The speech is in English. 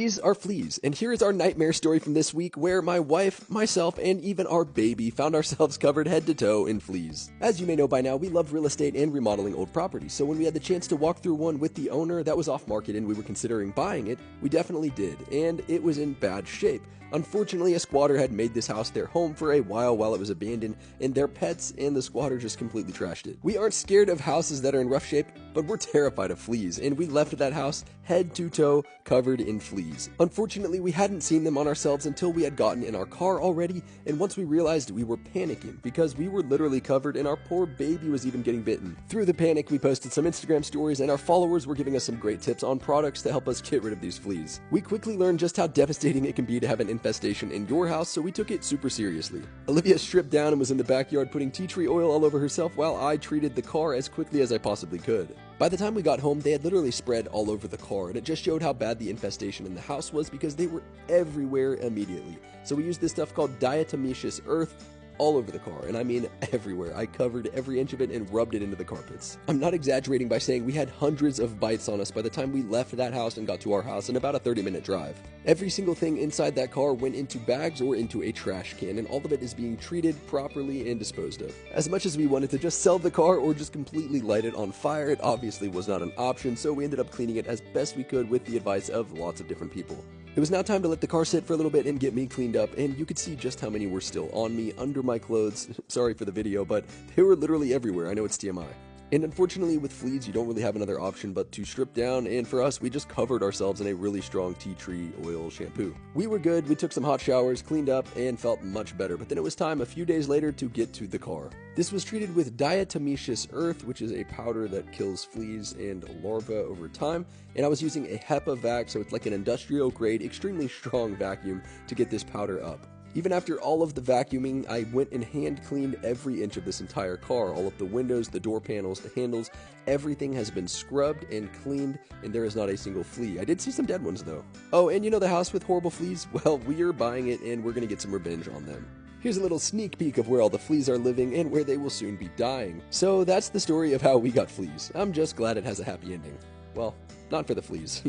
These are fleas, and here is our nightmare story from this week where my wife, myself, and even our baby found ourselves covered head to toe in fleas. As you may know by now, we love real estate and remodeling old properties, so when we had the chance to walk through one with the owner that was off market and we were considering buying it, we definitely did, and it was in bad shape. Unfortunately, a squatter had made this house their home for a while it was abandoned, and their pets and the squatter just completely trashed it. We aren't scared of houses that are in rough shape, but we're terrified of fleas, and we left that house head to toe covered in fleas. Unfortunately, we hadn't seen them on ourselves until we had gotten in our car already, and once we realized, we were panicking because we were literally covered and our poor baby was even getting bitten. Through the panic, we posted some Instagram stories and our followers were giving us some great tips on products to help us get rid of these fleas. We quickly learned just how devastating it can be to have an infestation in your house, so we took it super seriously. Olivia stripped down and was in the backyard putting tea tree oil all over herself while I treated the car as quickly as I possibly could. By the time we got home, they had literally spread all over the car, and it just showed how bad the infestation in the house was because they were everywhere immediately. So we used this stuff called diatomaceous earth all over the car, and I mean everywhere. I covered every inch of it and rubbed it into the carpets. I'm not exaggerating by saying we had hundreds of bites on us by the time we left that house and got to our house in about a 30-minute drive. Every single thing inside that car went into bags or into a trash can, and all of it is being treated properly and disposed of. As much as we wanted to just sell the car or just completely light it on fire, it obviously was not an option, so we ended up cleaning it as best we could with the advice of lots of different people. It was now time to let the car sit for a little bit and get me cleaned up, and you could see just how many were still on me, under my clothes. Sorry for the video, but they were literally everywhere. I know it's TMI. And unfortunately with fleas, you don't really have another option but to strip down, and for us, we just covered ourselves in a really strong tea tree oil shampoo. We were good, we took some hot showers, cleaned up, and felt much better, but then it was time a few days later to get to the car. This was treated with diatomaceous earth, which is a powder that kills fleas and larvae over time, and I was using a HEPA vac, so it's like an industrial grade, extremely strong vacuum to get this powder up. Even after all of the vacuuming, I went and hand cleaned every inch of this entire car. All of the windows, the door panels, the handles, everything has been scrubbed and cleaned, and there is not a single flea. I did see some dead ones though. Oh, and you know the house with horrible fleas? Well, we are buying it and we're gonna get some revenge on them. Here's a little sneak peek of where all the fleas are living and where they will soon be dying. So that's the story of how we got fleas. I'm just glad it has a happy ending. Well, not for the fleas.